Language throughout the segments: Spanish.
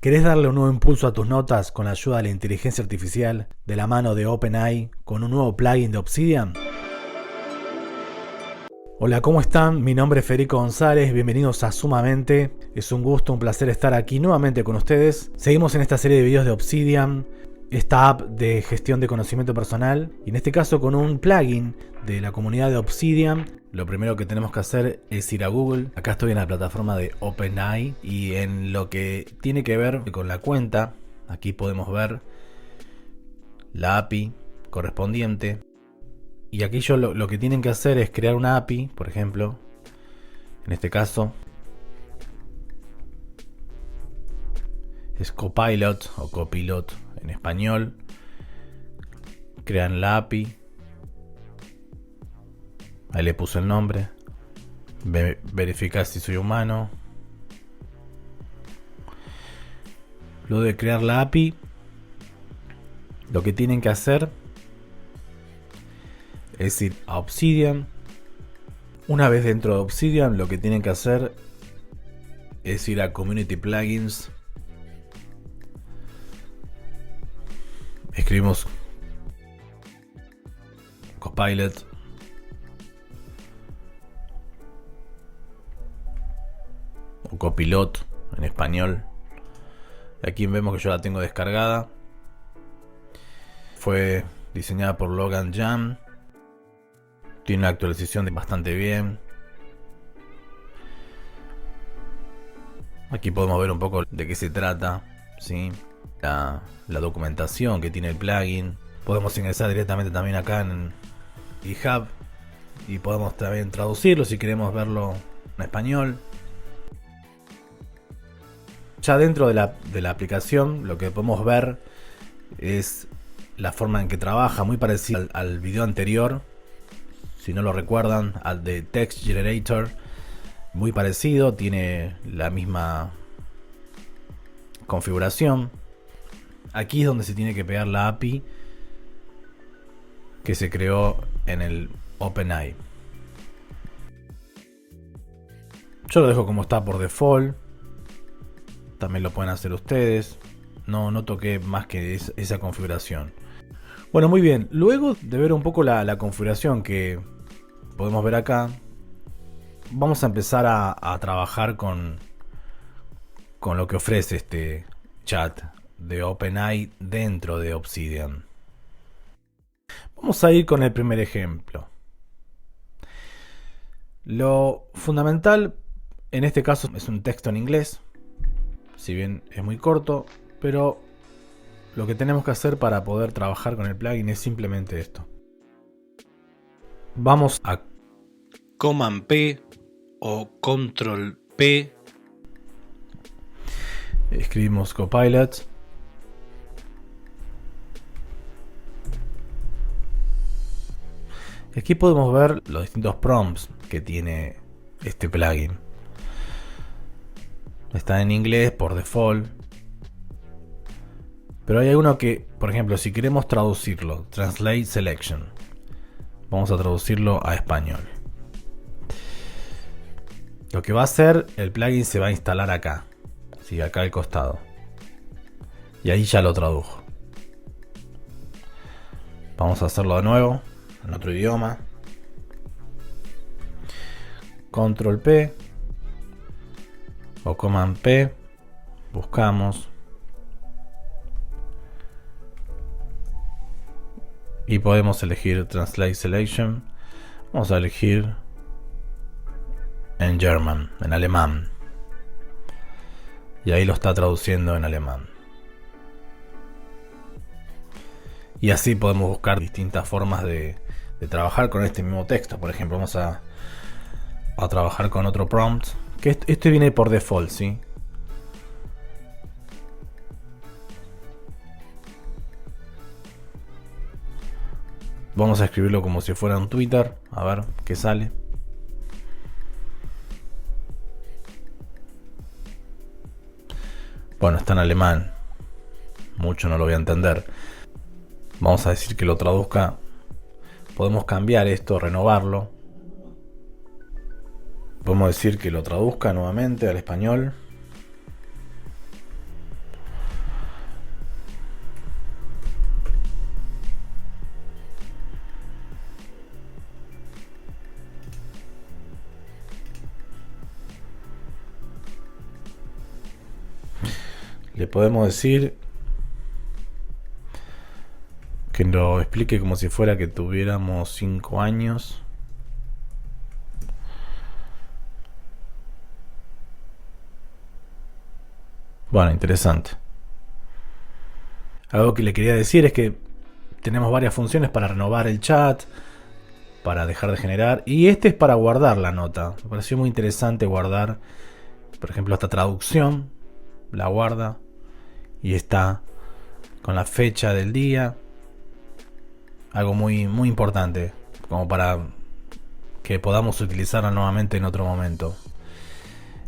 ¿Querés darle un nuevo impulso a tus notas con la ayuda de la inteligencia artificial de la mano de OpenAI con un nuevo plugin de Obsidian? Hola, ¿cómo están? Mi nombre es Federico González, bienvenidos a Sumamente. Es un gusto, un placer estar aquí nuevamente con ustedes. Seguimos en esta serie de videos de Obsidian, esta app de gestión de conocimiento personal, y en este caso con un plugin de la comunidad de Obsidian. Lo primero que tenemos que hacer es ir a Google. Acá estoy en la plataforma de OpenAI y en lo que tiene que ver con la cuenta, aquí podemos ver la API correspondiente. Y aquí lo que tienen que hacer es crear una API, por ejemplo, en este caso es Copilot o Copilot en español. Crean la API. Ahí le puse el nombre. Verificar si soy humano. Luego de crear la API, lo que tienen que hacer es ir a Obsidian. Una vez dentro de Obsidian, lo que tienen que hacer es ir a Community Plugins. Escribimos Copilot. O Copilot en español. Aquí vemos que yo la tengo descargada. Fue diseñada por Logan Jam. Tiene una actualización bastante bien. Aquí podemos ver un poco de qué se trata, ¿sí? La documentación que tiene el plugin. Podemos ingresar directamente también acá en GitHub y podemos también traducirlo si queremos verlo en español. Ya dentro de la aplicación lo que podemos ver es la forma en que trabaja, muy parecido al video anterior. Si no lo recuerdan, al de Text Generator, muy parecido, tiene la misma configuración. Aquí es donde se tiene que pegar la API que se creó en el OpenAI. Yo lo dejo como está por default. También lo pueden hacer ustedes. No toqué más que esa configuración. Bueno, muy bien. Luego de ver un poco la configuración que podemos ver acá, vamos a empezar a trabajar con lo que ofrece este chat de OpenAI dentro de Obsidian. Vamos a ir con el primer ejemplo. Lo fundamental en este caso es un texto en inglés. Si bien es muy corto, pero lo que tenemos que hacer para poder trabajar con el plugin es simplemente esto. Vamos a Command P o Control P. Escribimos Copilot. Y aquí podemos ver los distintos prompts que tiene este plugin. Está en inglés por default. Pero hay uno que, por ejemplo, si queremos traducirlo, Translate Selection. Vamos a traducirlo a español. Lo que va a hacer, el plugin se va a instalar acá. Sí, acá al costado. Y ahí ya lo tradujo. Vamos a hacerlo de nuevo, en otro idioma. Control P. O Command P, buscamos y podemos elegir Translate Selection. Vamos a elegir en German, en alemán, y ahí lo está traduciendo en alemán. Y así podemos buscar distintas formas de trabajar con este mismo texto. Por ejemplo, vamos a trabajar con otro prompt. Que este viene por default, ¿sí? Vamos a escribirlo como si fuera un Twitter. A ver qué sale. Bueno, está en alemán. Mucho no lo voy a entender. Vamos a decir que lo traduzca. Podemos cambiar esto, renovarlo. Podemos decir que lo traduzca nuevamente al español. Le podemos decir que lo explique como si fuera que tuviéramos 5 años. Bueno, interesante. Algo que le quería decir es que tenemos varias funciones para renovar el chat, para dejar de generar, y este es para guardar la nota. Me pareció muy interesante guardar, por ejemplo, esta traducción, la guarda y está con la fecha del día. Algo muy, muy importante, como para que podamos utilizarla nuevamente en otro momento.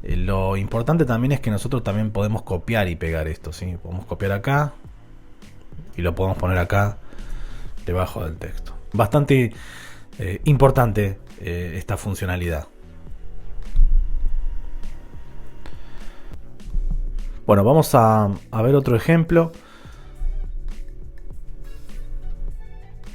Lo importante también es que nosotros también podemos copiar y pegar esto, ¿sí? Podemos copiar acá y lo podemos poner acá debajo del texto. Bastante importante esta funcionalidad. Bueno, vamos a ver otro ejemplo.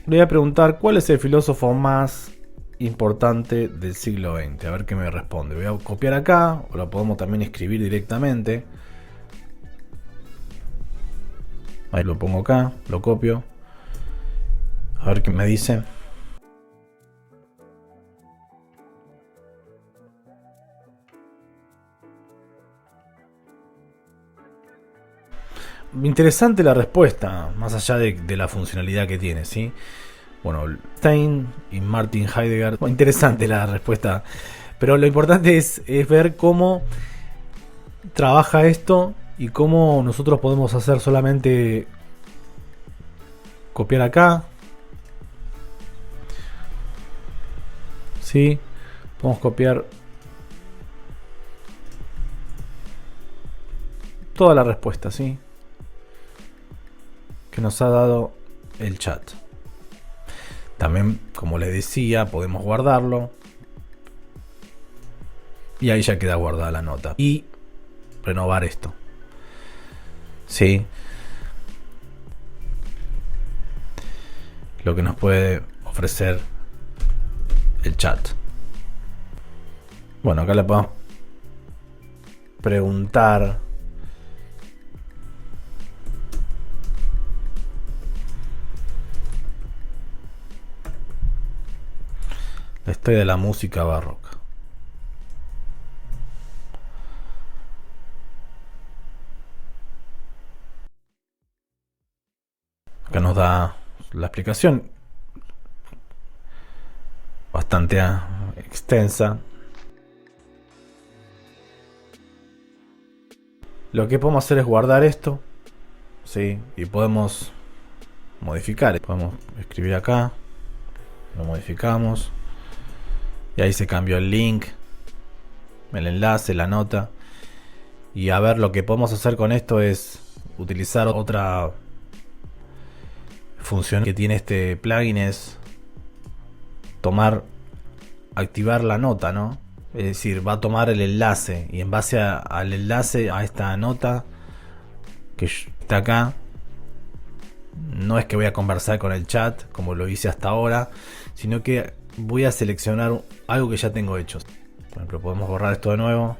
Le voy a preguntar cuál es el filósofo más importante del siglo XX. A ver qué me responde. Voy a copiar acá, o lo podemos también escribir directamente. Ahí lo pongo acá, lo copio. A ver qué me dice. Interesante la respuesta, más allá de la funcionalidad que tiene, ¿sí? Bueno, Stein y Martin Heidegger. Bueno, interesante la respuesta. Pero lo importante es ver cómo trabaja esto y cómo nosotros podemos hacer solamente copiar acá. ¿Sí? Podemos copiar toda la respuesta, ¿sí? Que nos ha dado el chat. También, como les decía, podemos guardarlo. Y ahí ya queda guardada la nota. Y renovar esto. ¿Sí? Lo que nos puede ofrecer el chat. Bueno, acá le podemos preguntar. La historia de la música barroca. Acá nos da la explicación bastante extensa. Lo que podemos hacer es guardar esto, ¿sí? Y podemos modificar. Podemos escribir acá, lo modificamos. Y ahí se cambió el link, el enlace, la nota. Y a ver, lo que podemos hacer con esto es utilizar otra función que tiene este plugin, es activar la nota, ¿no? Es decir, va a tomar el enlace y en base al enlace, a esta nota que está acá, no es que voy a conversar con el chat como lo hice hasta ahora, sino que voy a seleccionar algo que ya tengo hecho. Por ejemplo, podemos borrar esto de nuevo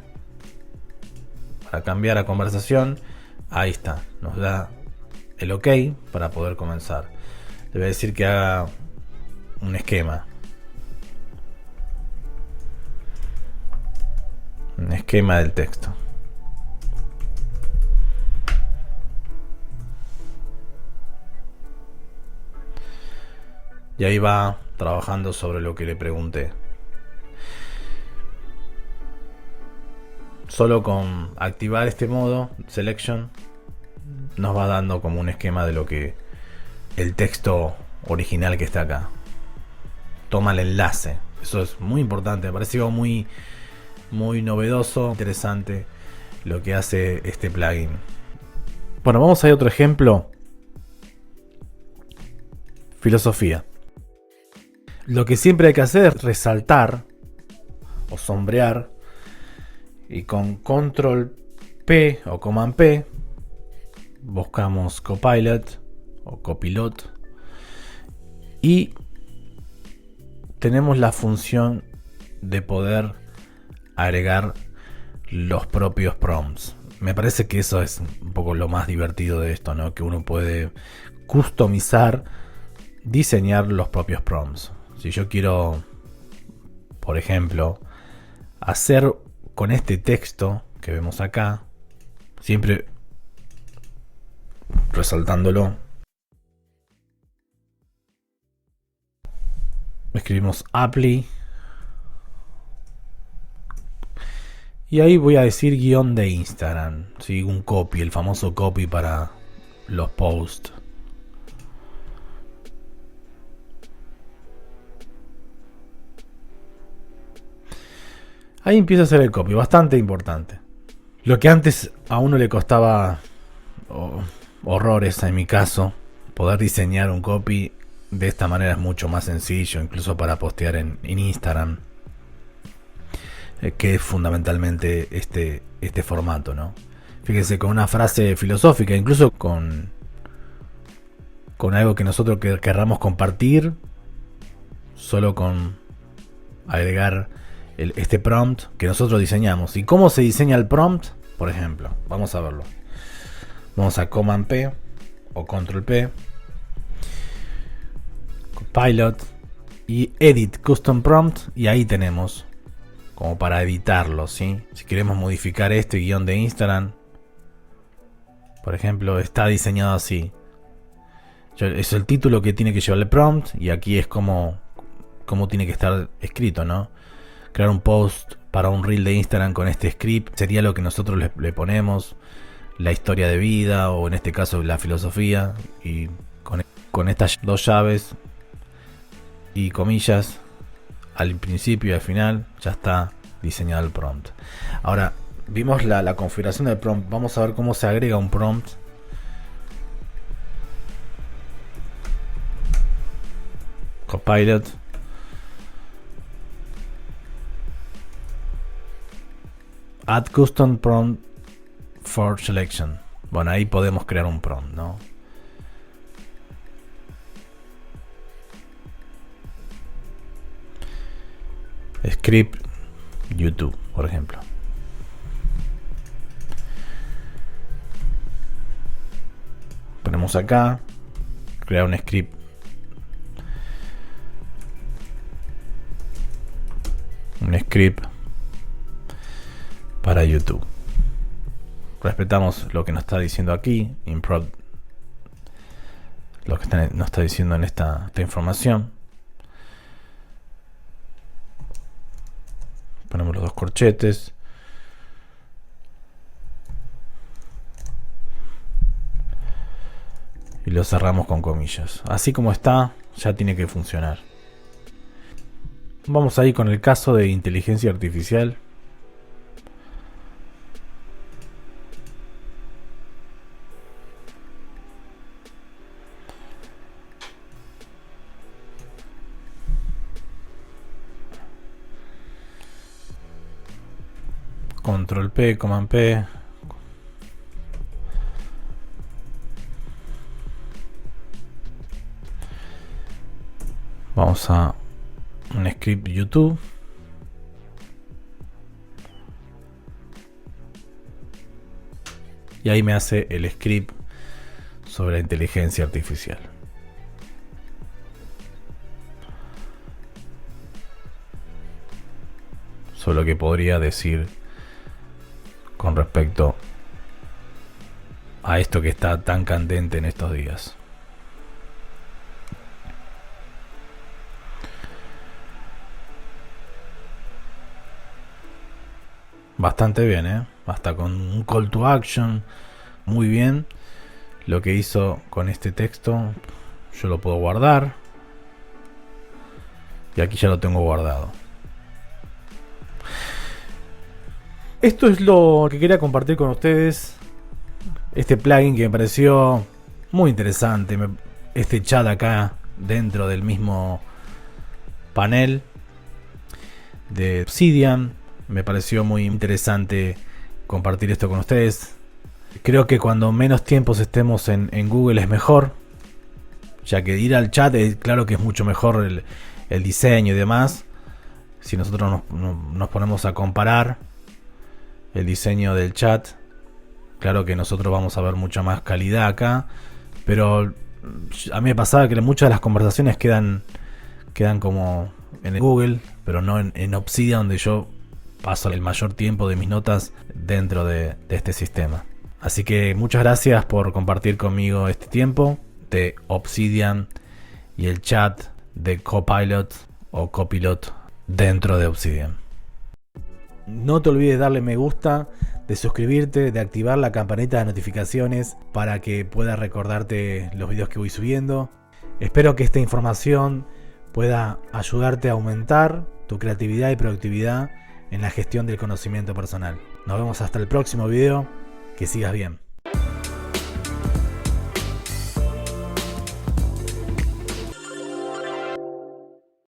para cambiar a conversación. Ahí está, nos da el OK para poder comenzar. Le voy a decir que haga un esquema. Un esquema del texto. Y ahí va trabajando sobre lo que le pregunté. Solo con activar este modo, Selection, nos va dando como un esquema de lo que el texto original que está acá. Toma el enlace. Eso es muy importante. Me pareció muy, muy novedoso, interesante lo que hace este plugin. Bueno, vamos a ir a otro ejemplo. Filosofía. Lo que siempre hay que hacer es resaltar o sombrear, y con Control P o Command P buscamos Copilot o Copilot y tenemos la función de poder agregar los propios prompts. Me parece que eso es un poco lo más divertido de esto, ¿no? Que uno puede customizar, diseñar los propios prompts. Si yo quiero, por ejemplo, hacer con este texto que vemos acá, siempre resaltándolo, escribimos apply y ahí voy a decir guión de Instagram, ¿sí? Un copy, el famoso copy para los posts. Ahí empieza a hacer el copy, bastante importante. Lo que antes a uno le costaba horrores, en mi caso, poder diseñar un copy de esta manera es mucho más sencillo, incluso para postear en Instagram, que es fundamentalmente este formato, ¿no? Fíjense, con una frase filosófica, incluso con algo que nosotros querramos compartir, solo con agregar este prompt que nosotros diseñamos. ¿Y cómo se diseña el prompt? Por ejemplo, vamos a verlo. Vamos a Command P o Control P, Pilot y Edit Custom Prompt, y ahí tenemos como para editarlo, ¿sí? Si queremos modificar este guión de Instagram, por ejemplo, está diseñado así. Es el título que tiene que llevar el prompt, y aquí es como tiene que estar escrito, ¿no? Crear un post para un reel de Instagram con este script sería lo que nosotros le ponemos, la historia de vida, o en este caso la filosofía, y con estas dos llaves y comillas al principio y al final ya está diseñado el prompt. Ahora vimos la configuración del prompt. Vamos a ver cómo se agrega un prompt. Copilot, Add Custom Prompt for Selection. Bueno, ahí podemos crear un prompt, ¿no? Script YouTube, por ejemplo. Ponemos acá, crear un script. Un script para YouTube. Respetamos lo que nos está diciendo aquí, improv, lo que nos está diciendo en esta información. Ponemos los dos corchetes. Y lo cerramos con comillas. Así como está, ya tiene que funcionar. Vamos ahí con el caso de inteligencia artificial. Control P, Command P. Vamos a un script YouTube. Y ahí me hace el script sobre la inteligencia artificial. Sobre lo que podría decir con respecto a esto que está tan candente en estos días. Bastante bien, hasta con un call to action. Muy bien. Lo que hizo con este texto, yo lo puedo guardar. Y aquí ya lo tengo guardado. Esto es lo que quería compartir con ustedes. Este plugin que me pareció muy interesante. Este chat acá dentro del mismo panel de Obsidian. Me pareció muy interesante compartir esto con ustedes. Creo que cuando menos tiempos estemos en Google es mejor, ya que ir al chat, claro que es mucho mejor el diseño y demás. Si nosotros nos ponemos a comparar el diseño del chat Claro que nosotros vamos a ver mucha más calidad acá, pero a mí me pasaba que muchas de las conversaciones quedan como en Google, pero no en Obsidian, donde yo paso el mayor tiempo de mis notas dentro de este sistema. Así que muchas gracias por compartir conmigo este tiempo de Obsidian y el chat de Copilot o Copilot dentro de Obsidian. No te olvides de darle me gusta, de suscribirte, de activar la campanita de notificaciones para que pueda recordarte los videos que voy subiendo. Espero que esta información pueda ayudarte a aumentar tu creatividad y productividad en la gestión del conocimiento personal. Nos vemos hasta el próximo video. Que sigas bien.